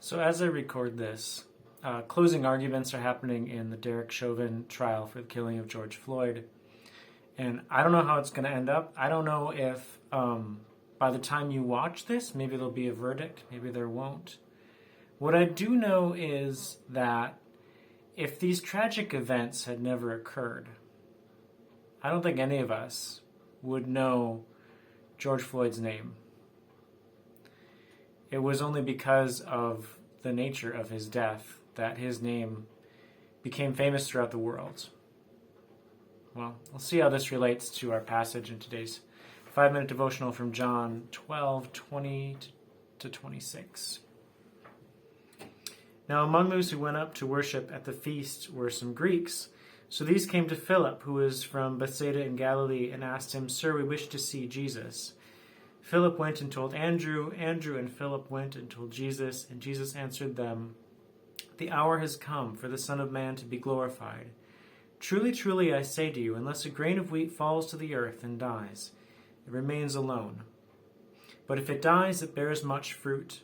So as I record this, closing arguments are happening in the Derek Chauvin trial for the killing of George Floyd. And I don't know how it's going to end up. I don't know if by the time you watch this, maybe there'll be a verdict, maybe there won't. What I do know is that if these tragic events had never occurred, I don't think any of us would know George Floyd's name. It was only because of the nature of his death that his name became famous throughout the world. Well, we'll see how this relates to our passage in today's 5-minute devotional from John 12:20 to 26. Now among those who went up to worship at the feast were some Greeks. So these came to Philip, who was from Bethsaida in Galilee, and asked him, "Sir, we wish to see Jesus." Philip went and told Andrew. Andrew and Philip went and told Jesus, and Jesus answered them, "The hour has come for the Son of Man to be glorified. Truly, truly, I say to you, unless a grain of wheat falls to the earth and dies, it remains alone. But if it dies, it bears much fruit.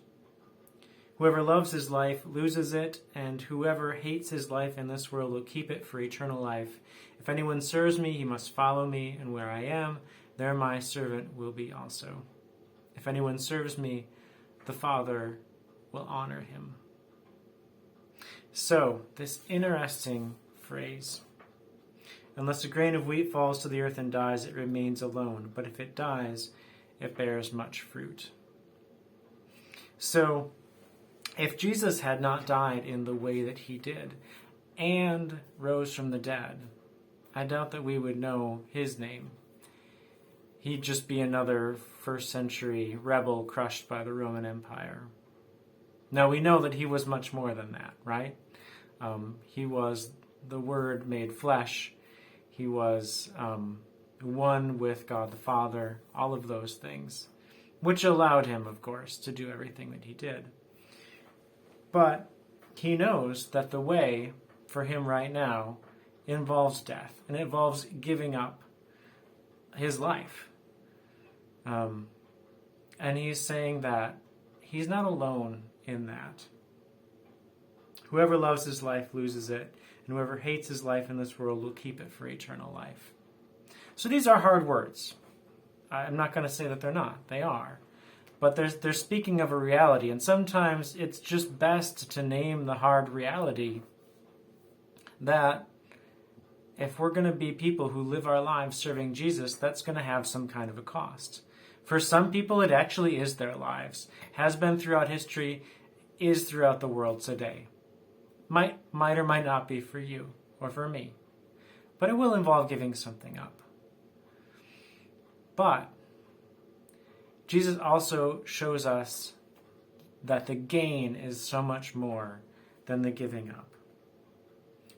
Whoever loves his life loses it, and whoever hates his life in this world will keep it for eternal life. If anyone serves me, he must follow me, and where I am, there my servant will be also. If anyone serves me, the Father will honor him." So, this interesting phrase, "Unless a grain of wheat falls to the earth and dies, it remains alone. But if it dies, it bears much fruit." So, if Jesus had not died in the way that he did and rose from the dead, I doubt that we would know his name. He'd just be another first century rebel crushed by the Roman Empire. Now we know that he was much more than that, right? He was the Word made flesh. He was one with God the Father, all of those things, which allowed him, of course, to do everything that he did. But he knows that the way for him right now involves death, and it involves giving up his life. And he's saying that he's not alone in that. Whoever loves his life loses it, and whoever hates his life in this world will keep it for eternal life. So these are hard words. I'm not going to say that they're not. They are. But they're speaking of a reality, and sometimes it's just best to name the hard reality that if we're going to be people who live our lives serving Jesus, that's going to have some kind of a cost. For some people, it actually is their lives, has been throughout history, is throughout the world today. Might or might not be for you or for me, but it will involve giving something up. But Jesus also shows us that the gain is so much more than the giving up.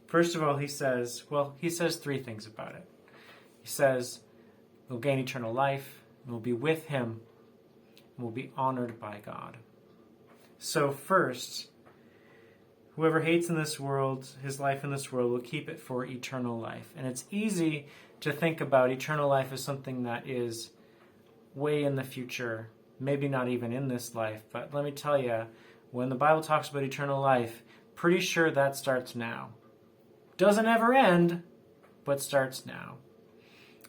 First of all, he says three things about it. He says we'll gain eternal life, we'll be with him, and we'll be honored by God. So first, whoever hates in this world, his life in this world, will keep it for eternal life. And it's easy to think about eternal life as something that is way in the future, maybe not even in this life. But let me tell you, when the Bible talks about eternal life, pretty sure that starts now. Doesn't ever end, but starts now.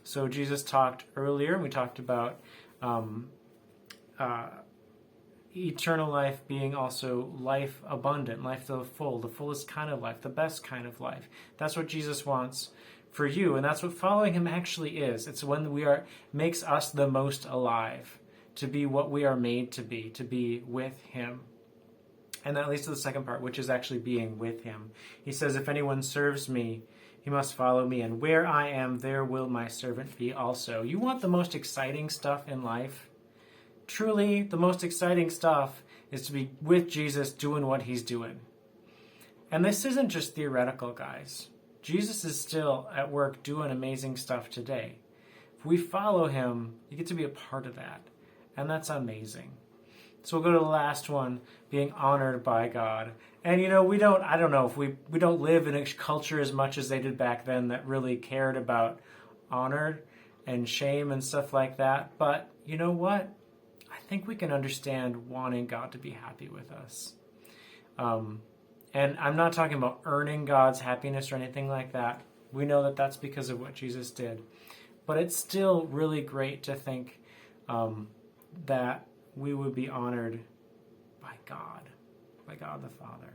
So Jesus talked earlier, we talked about eternal life being also life abundant, life to the full, the fullest kind of life, the best kind of life. That's what Jesus wants for you, and that's what following him actually is. It's when makes us the most alive, to be what we are made to be with him. And that leads to the second part, which is actually being with him. He says, "If anyone serves me, he must follow me, and where I am, there will my servant be also." You want the most exciting stuff in life? Truly, the most exciting stuff is to be with Jesus doing what he's doing. And this isn't just theoretical, guys. Jesus is still at work doing amazing stuff today. If we follow him, you get to be a part of that. And that's amazing. So we'll go to the last one, being honored by God. And we don't live in a culture as much as they did back then that really cared about honor and shame and stuff like that. But you know what? I think we can understand wanting God to be happy with us. And I'm not talking about earning God's happiness or anything like that. We know that that's because of what Jesus did. But it's still really great to think that we would be honored by God the Father.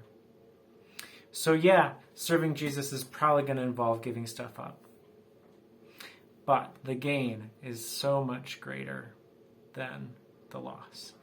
So yeah, serving Jesus is probably going to involve giving stuff up. But the gain is so much greater than the loss.